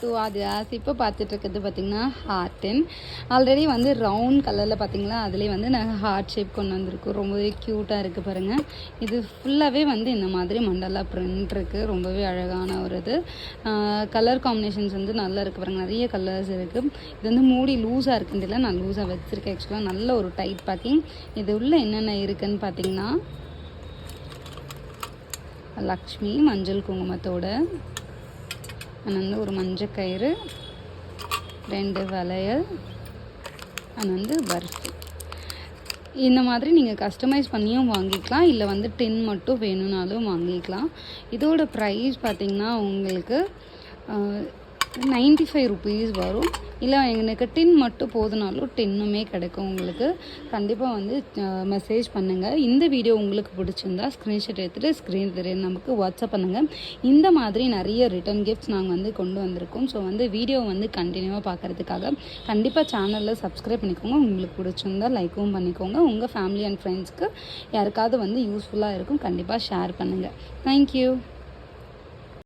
To ஆதியாஸ். இப்போ பார்த்துட்டு இருக்கிறது பார்த்திங்கன்னா ஹார்ட்டின் ஆல்ரெடி வந்து ரவுண்ட் கலரில் பார்த்திங்களா, அதுலேயே வந்து நாங்கள் ஹார்ட் ஷேப் கொண்டு வந்திருக்கோம். ரொம்பவே க்யூட்டாக இருக்குது பாருங்கள். இது ஃபுல்லாகவே வந்து இந்த மாதிரி மண்டலா பிரிண்ட் இருக்குது. ரொம்பவே அழகான ஒரு இது. கலர் காம்பினேஷன்ஸ் வந்து நல்லா இருக்குது பாருங்கள். நிறைய கலர்ஸ் இருக்குது. இது வந்து மூடி லூஸாக இருக்குன்றதுல நான் லூஸாக வச்சுருக்கேன். ஆக்சுவலாக நல்ல ஒரு டைட் பேக்கிங். இது உள்ள என்னென்ன இருக்குதுன்னு பார்த்திங்கன்னா, லக்ஷ்மி மஞ்சள் குங்குமத்தோட வந்து ஒரு மஞ்சள் கயிறு, 2 வளையல், வந்து பர்ஃபி. இந்த மாதிரி நீங்கள் கஸ்டமைஸ் பண்ணியும் வாங்கிக்கலாம், இல்லை வந்து டின் மட்டும் வேணும்னாலும் வாங்கிக்கலாம். இதோட ப்ரைஸ் பார்த்திங்கன்னா உங்களுக்கு 95 ருபீஸ் வரும். இல்லை எனக்கு டின் மட்டும் போதுனாலும் டின்னுமே கிடைக்கும் உங்களுக்கு. கண்டிப்பாக வந்து மெசேஜ் பண்ணுங்கள். இந்த வீடியோ உங்களுக்கு பிடிச்சிருந்தா ஸ்க்ரீன்ஷாட் எடுத்துகிட்டு ஸ்க்ரீன் தெரியும் நமக்கு வாட்ஸ்அப் பண்ணுங்கள். இந்த மாதிரி நிறைய ரிட்டன் கிஃப்ட்ஸ் நாங்கள் வந்து கொண்டு வந்திருக்கோம். ஸோ வந்து வீடியோ வந்து கண்டினியூவாக பார்க்குறதுக்காக கண்டிப்பாக சேனலில் சப்ஸ்கிரைப் பண்ணிக்கோங்க. உங்களுக்கு பிடிச்சிருந்தா லைக்கும் பண்ணிக்கோங்க. உங்கள் ஃபேமிலி அண்ட் ஃப்ரெண்ட்ஸ்க்கு யாருக்காவது வந்து யூஸ்ஃபுல்லாக இருக்கும், கண்டிப்பாக ஷேர் பண்ணுங்கள். தேங்க்யூ.